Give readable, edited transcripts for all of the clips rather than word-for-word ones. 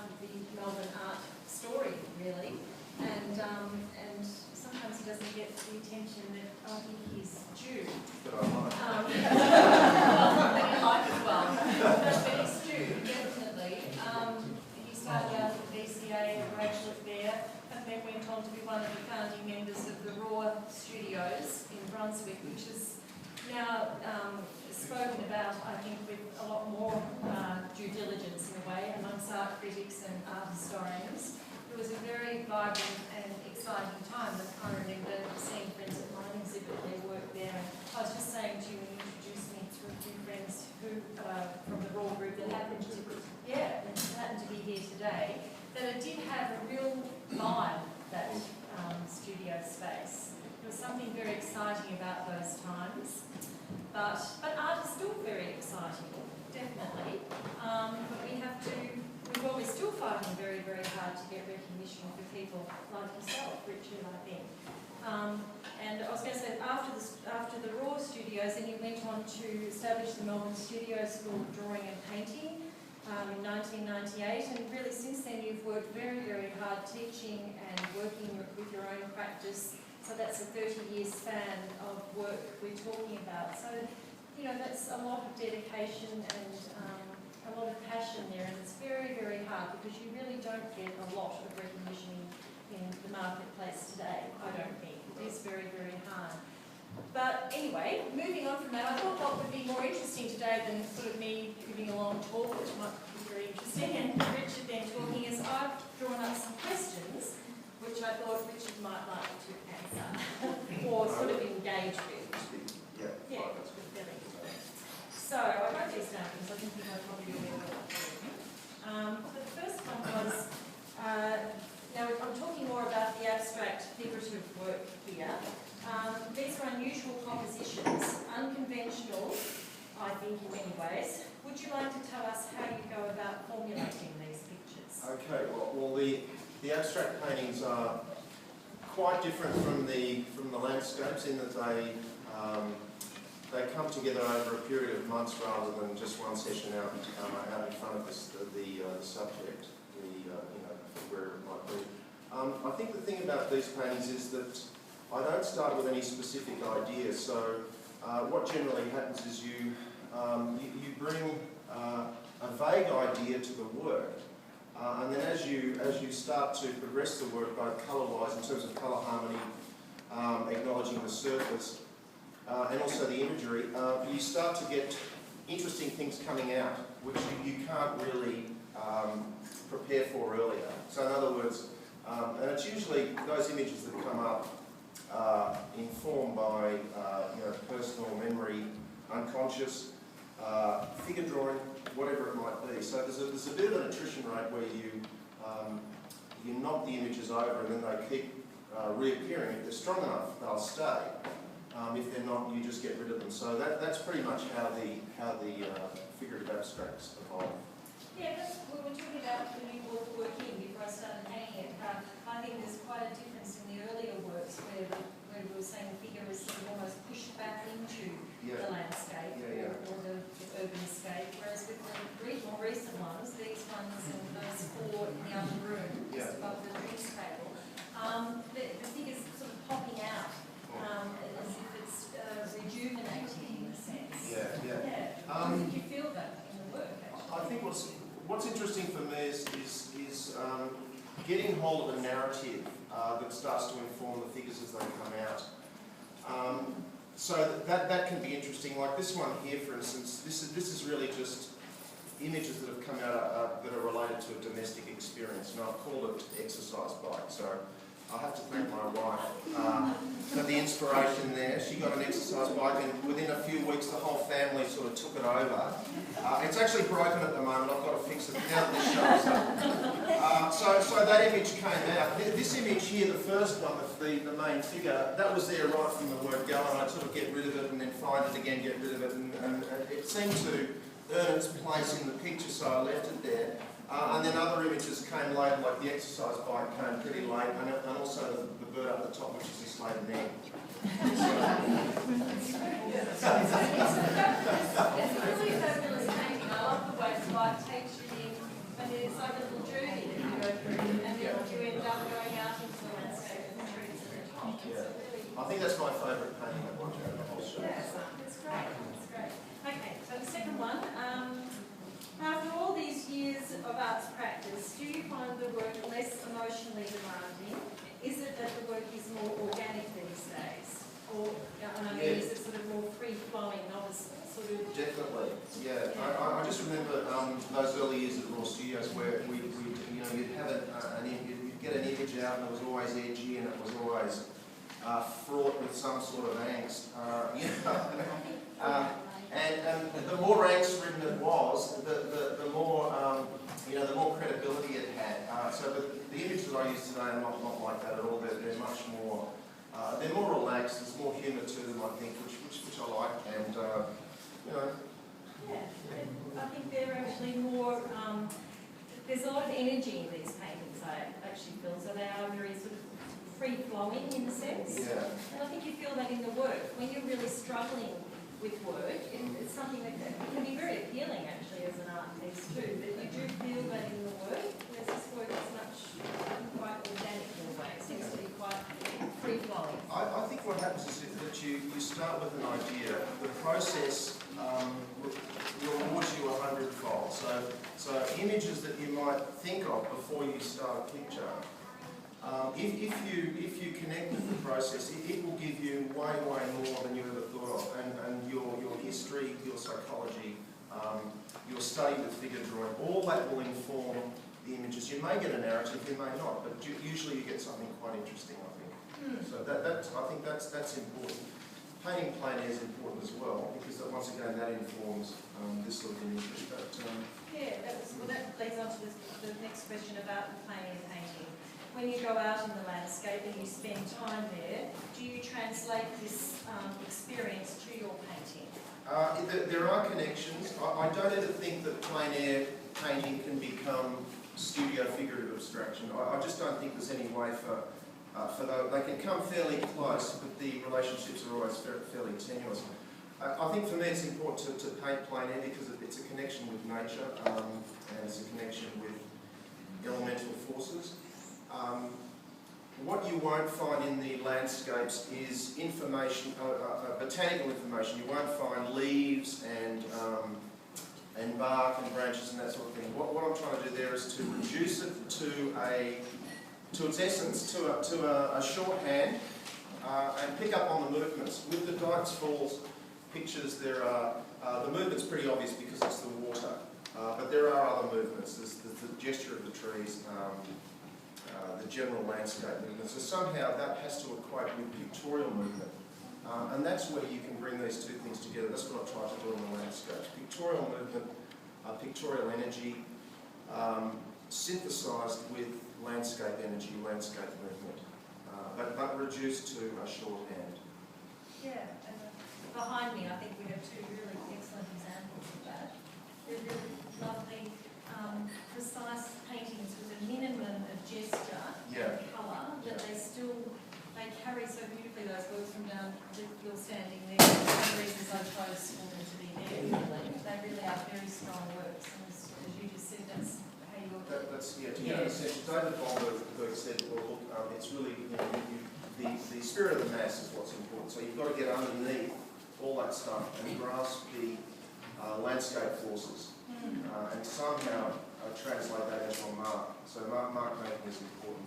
of the Melbourne art story, really. And sometimes he doesn't get the attention that I think he's due. But I like. Well, not that you like as well, but he's due, definitely. He started out at the BCA, a graduate there, and then went on to be one of the founding members of the Raw Studios in Brunswick, which is now spoken about, I think, with a lot more due diligence in a way amongst art critics and art historians. It was a very vibrant and exciting time. I remember seeing friends at mine exhibit their work there. And I was just saying to you when you introduced me to a few friends who from the Raw group that happened to be here today, that it did have a real vibe, that studio space. There was something very exciting about those times. But art is still very exciting, definitely. We're still fighting very, very hard to get recognition for people like yourself, Richard, I think. And I was going to say, after the Raw Studios, then you went on to establish the Melbourne Studio School of Drawing and Painting in 1998, and really since then you've worked very, very hard teaching and working with your own practice. So that's a 30-year span of work we're talking about. So, you know, that's a lot of dedication and a lot of passion there, and it's very, very hard because you really don't get a lot of recognition in the marketplace today, I don't think. It is very, very hard. But anyway, moving on from that, I thought what would be more interesting today than sort of me giving a long talk, which might be very interesting, and Richard then talking, is I've drawn up some questions which I thought Richard might like to answer or sort of engage with. Yeah, with Billy. So I wrote these down because I think you know probably will be able to. The first one was, now I'm talking more about the abstract figurative work here. These are unusual compositions, unconventional, I think, in many ways. Would you like to tell us how you go about formulating these pictures? Okay, well the abstract paintings are quite different from the landscapes in that they come together over a period of months rather than just one session out in front of the subject, wherever it might be. I think the thing about these paintings is that I don't start with any specific idea. So what generally happens is you bring a vague idea to the work, and then as you start to progress the work, both colour-wise in terms of colour harmony, acknowledging the surface, and also the imagery, you start to get interesting things coming out which you can't really prepare for earlier. So in other words, and it's usually those images that come up informed by personal memory, unconscious, figure drawing, whatever it might be. So there's a bit of an attrition rate where you knock the images over and then they keep reappearing. If they're strong enough, they'll stay. If they're not, you just get rid of them. So that's pretty much how the figurative abstracts evolve. Yeah, we were talking about when you brought the work in before I started hanging it. I think there's quite a difference in the earlier works where we were saying the figure is sort of almost pushed back into the landscape or the urban scape, whereas with the more recent ones, these ones and those four in the other room, just above the drinks table, the figure's sort of popping out as if it's rejuvenating in a sense. How did you feel that in the work, actually? I think what's interesting for me is getting hold of a narrative that starts to inform the figures as they come out. So that can be interesting. Like this one here, for instance, this is really just images that have come out that are related to a domestic experience, and I've called it exercise bike. So I have to thank my wife for the inspiration there. She got an exercise bike, and within a few weeks the whole family sort of took it over. It's actually broken at the moment. I've got to fix it now that this shows up. So that image came out. This image here, the first one, the main figure, that was there right from the word go, and I'd sort of get rid of it and then find it again, get rid of it, and it seemed to earn its place in the picture, so I left it there. And then other images came later, like the exercise bike came pretty late, and also the bird up the top, which is this laden egg. It's really fabulous painting. I love the way the light takes you in, and it's like a little journey I think that's my favourite painting I've watched out of the whole show. Yeah, that's great. That's great. Okay, so the second one. After all these years of arts practice, do you find the work less emotionally demanding? Is it that the work is more organic these days? Or, is it sort of more free-flowing, not as sort of... Definitely, yeah. I just remember those early years at Raw Studios where you'd have you'd get an image out and it was always edgy and it was always fraught with some sort of angst. And the more angst-ridden it was, the more the more credibility it had. So the images that I use today are not like that at all. They're much more. They're more relaxed. There's more humour to them, I think, which I like. And Yeah, I think they're actually more. There's a lot of energy in these paintings. I actually feel so they are very sort of free-flowing in a sense. Yeah. And I think you feel that in the work when you're really struggling with work. It's something that can be very appealing actually as an art piece too, but you do feel that in the work, whereas this work is much quite organic in a way. It seems to be quite free-flowing. I think what happens is that you start with an idea. The process rewards you 100-fold. So images that you might think of before you start a picture, if you connect with the process, it will give you way more than you ever thought of. And your history, your psychology, your study with figure drawing, all that will inform the images. You may get a narrative, you may not, but usually you get something quite interesting, I think. So I think that's important. Painting plein air is important as well, because once again that informs this sort of imagery. But, that leads on to the next question about the plein air painting. When you go out in the landscape and you spend time there, do you translate this experience to your painting? There are connections. I don't ever think that plein air painting can become studio figurative abstraction. I just don't think there's any way for those. They can come fairly close, but the relationships are always fairly tenuous. I think for me it's important to paint plein air because it's a connection with nature and it's a connection with elemental forces. What you won't find in the landscapes is information, botanical information. You won't find leaves and bark and branches and that sort of thing. What I'm trying to do there is to reduce it to its essence, to a shorthand, and pick up on the movements. With the Dykes Falls pictures, there are the movement's pretty obvious because it's the water, but there are other movements. There's the gesture of the trees. The general landscape movement. So somehow that has to equate with pictorial movement. And that's where you can bring these two things together. That's what I try to do in the landscapes. Pictorial movement, pictorial energy, synthesised with landscape energy, landscape movement, but reduced to a shorthand. Yeah, and behind me I think we have two really excellent examples of that. They're really lovely, precise paintings with a minimum of gesture and colour, that they carry so beautifully those words from down you're standing there. One of the reasons I chose for them to be there, really. They really are very strong works, and as you just said, that's how you're... To get a sense, David Bomberg said, well, look, it's really, the spirit of the mass is what's important. So you've got to get underneath all that stuff and grasp the landscape forces and somehow translate that into a mark. So mark making is important,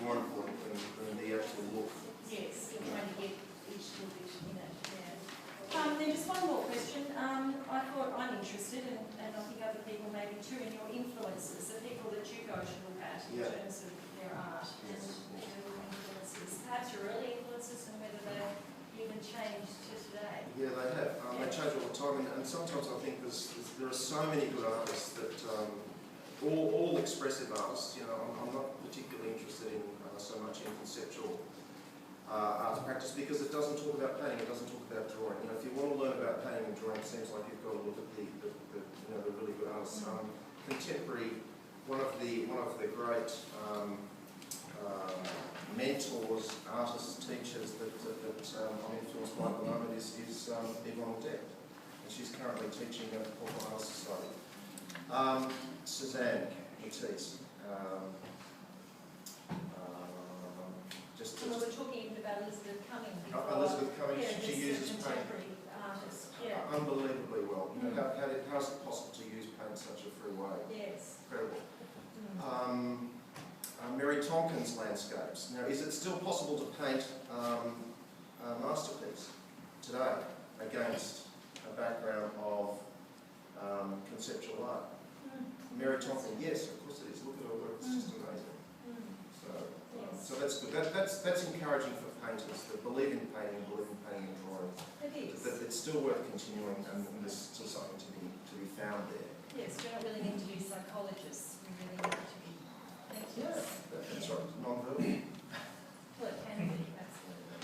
more important than the actual look. Yes, you're trying to get each little bit in it. Yeah. Then just one more question. I thought I'm interested, and I think other people maybe too, in your influences, the people that you go to look at in terms of their art and their influences. Perhaps your early influences and whether they've even changed to today. Yeah, they have. They change all the time, and sometimes I think there are so many good artists that all expressive artists. I'm not particularly interested in so much in conceptual art practice because it doesn't talk about painting, it doesn't talk about drawing. If you want to learn about painting and drawing, it seems like you've got to look at the really good artists. Contemporary, one of the great mentors, artists, teachers that I'm influenced by at the moment is Yvonne Deck, and she's currently teaching at the Portland Art Society. Suzanne Matisse, just Well, we're talking even about Elizabeth Cumming. Elizabeth Cumming, Yeah, she this uses paint contemporary artist. Yeah. unbelievably well. You know, how is it possible to use paint in such a free way? Yes. Incredible. Mary Tonkin's landscapes. Now, is it still possible to paint a masterpiece today against a background of conceptual art? Mary Tonkin, yes, of course it is. Look at her work; it's just amazing. So that's good. That's encouraging for painters that believe in painting and drawing. It is. That it's still worth continuing, and there's still something to be found there. Yes, we don't really need to be psychologists. We really need to be painters. That's right. Non-verbal. Well, it can be, absolutely.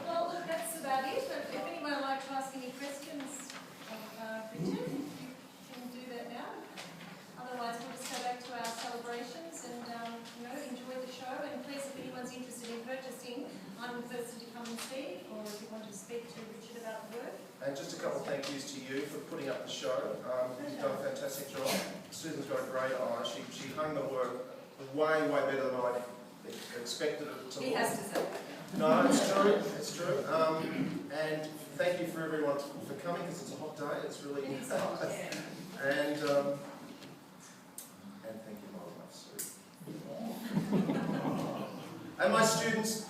Well, look, that's about it. But if anyone would like to ask any questions of Richard, you can do that now. Otherwise, we'll just go back to our celebrations and enjoy the show. And please, if anyone's interested in purchasing, I'm the person to come and see, or if you want to speak to Richard about the work. And just a couple of thank yous to you for putting up the show. You've done a fantastic job. Susan's got a great eye. She hung the work way better than I expected it to look. He has to say. No, it's true. It's true. And thank you for everyone for coming, because it's a hot day. It's really It is hot, yeah. And thank you, my wife, Sue. And my students.